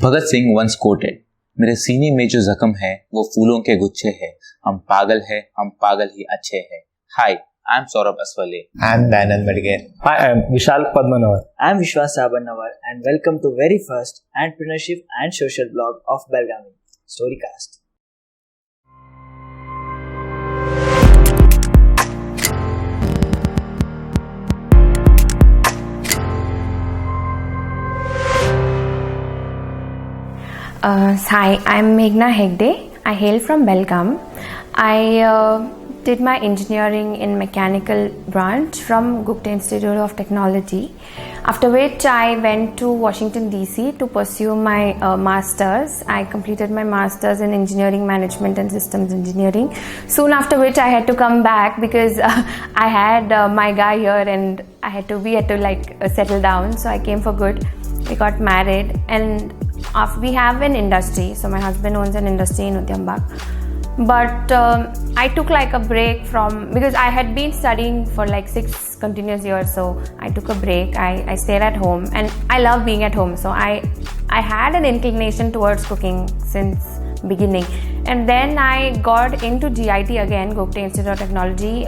Bhagat Singh once quoted, मेरे सीने में जो जख्म है वो फूलों के गुच्छे है, हम पागल ही अच्छे हैं. Hi, I'm Saurabh Aswale. I'm Daniel Medgar. Hi, I'm Vishal Padmanawar. I'm Vishwas Sabanawar and welcome to very first entrepreneurship and social blog of Belagavi, Storycast. Hi, I'm Meghana Hegde. I hail from Belgaum. I did my engineering in mechanical branch from Gupta Institute of Technology, after which I went to Washington DC to pursue my masters. I completed my masters in engineering management and systems engineering. Soon after which I had to come back because I had my guy here and we had to settle down. So I came for good. We got married and we have an industry. So my husband owns an industry in Udyambag. But I took a break because I had been studying for 6 continuous years. So I took a break. I stayed at home and I love being at home. So I had an inclination towards cooking since beginning. And then I got into GIT again, Gupta Institute of Technology,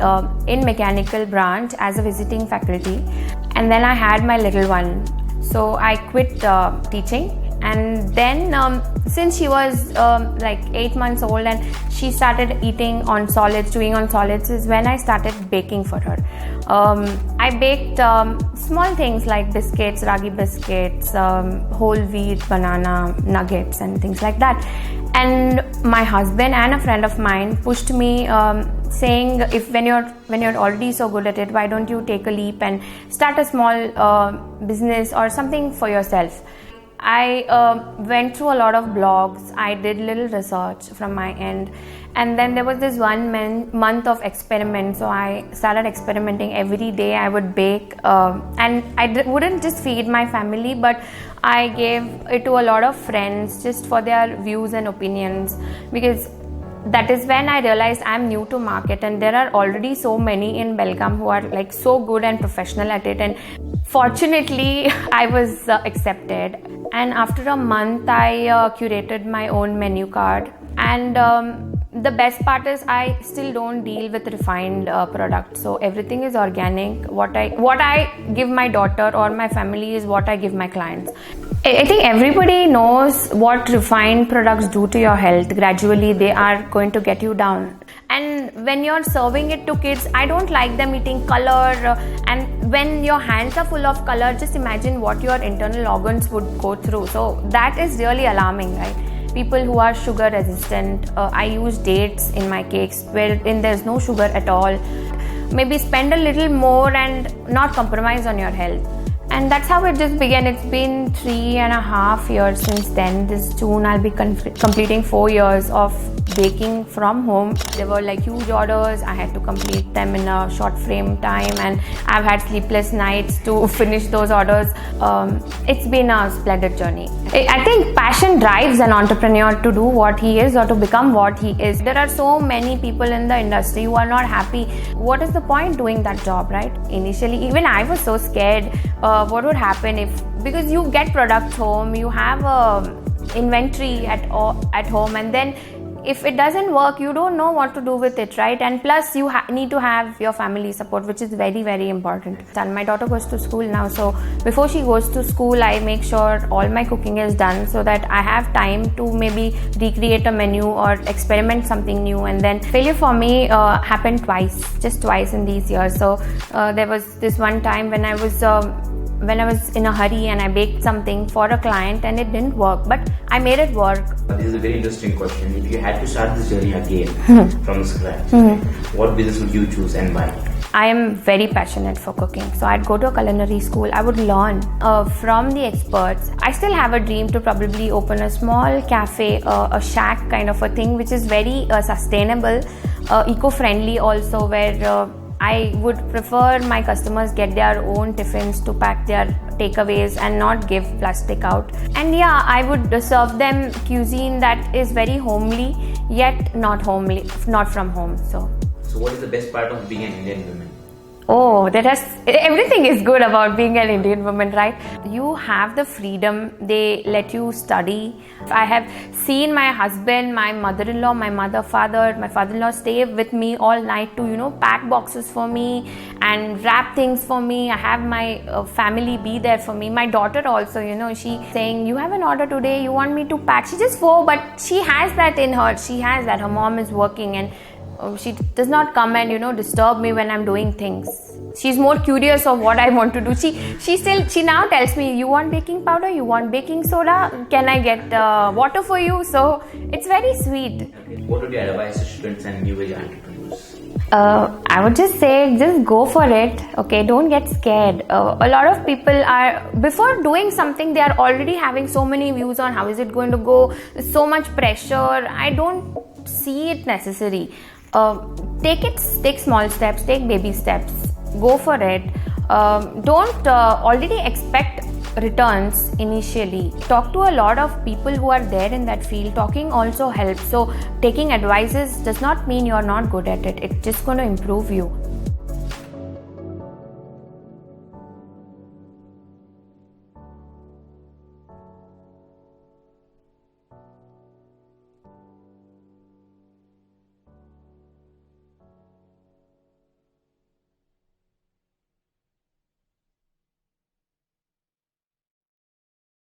in mechanical branch as a visiting faculty. And then I had my little one. So I quit teaching. And then since she was 8 months old and she started eating on solids, chewing on solids, is when I started baking for her. I baked small things like biscuits, ragi biscuits, whole wheat, banana, nuggets and things like that. And my husband and a friend of mine pushed me saying, when you're already so good at it, why don't you take a leap and start a small business or something for yourself. I went through a lot of blogs. I did little research from my end, and then there was this 1 month of experiment. So I started experimenting. Every day I would bake, and I wouldn't just feed my family, but I gave it to a lot of friends just for their views and opinions, because that is when I realized I'm new to market and there are already so many in Belgaum who are so good and professional at it, and fortunately I was accepted. And after a month I curated my own menu card, and the best part is I still don't deal with refined products, so everything is organic. What I give my daughter or my family is what I give my clients. I think everybody knows what refined products do to your health. Gradually they are going to get you down. And when you're serving it to kids, I don't like them eating color. And when your hands are full of color, just imagine what your internal organs would go through. So that is really alarming, right? People who are sugar resistant, I use dates in my cakes wherein there's no sugar at all. Maybe spend a little more and not compromise on your health. And that's how it just began. It's been 3.5 years since then. This June I'll be completing 4 years of baking from home. There were huge orders. I had to complete them in a short frame time, and I've had sleepless nights to finish those orders. It's been a splendid journey. I think passion drives an entrepreneur to do what he is or to become what he is. There are so many people in the industry who are not happy. What is the point doing that job, right? Initially, even I was so scared. What would happen because you get products home, you have a inventory at home, and then if it doesn't work, you don't know what to do with it, right? And plus you need to have your family support, which is very, very important. And my daughter goes to school now, so before she goes to school, I make sure all my cooking is done so that I have time to maybe recreate a menu or experiment something new. And then failure for me happened just twice in these years. So there was this one time when I was in a hurry and I baked something for a client and it didn't work, but I made it work. This is a very interesting question. If you had to start this journey again from scratch, what business would you choose and why? I am very passionate for cooking, so I'd go to a culinary school. I would learn from the experts. I still have a dream to probably open a small cafe, a shack kind of a thing, which is very sustainable, eco-friendly also, where I would prefer my customers get their own tiffins to pack their takeaways and not give plastic out. And yeah, I would serve them cuisine that is very homely yet not from home. So what is the best part of being an Indian woman? Oh, everything is good about being an Indian woman, right? You have the freedom, they let you study. I have seen my husband, my mother-in-law, my father-in-law stay with me all night to, pack boxes for me and wrap things for me. I have my family be there for me. My daughter also, she saying, you have an order today, you want me to pack. She's just 4, but she has that in her. She has that. Her mom is working and she does not come and disturb me when I'm doing things. She's more curious of what I want to do. She now tells me, you want baking powder, you want baking soda, can I get water for you? So it's very sweet. Okay. What would you advise to students and new age entrepreneurs? I would just say, just go for it. Okay, don't get scared. A lot of people are, before doing something, they are already having so many views on how is it going to go. There's so much pressure. I don't see it necessary. Take small steps, take baby steps, go for it. Don't already expect returns initially. Talk to a lot of people who are there in that field. Talking also helps. So taking advices does not mean you're not good at it. It's just going to improve you.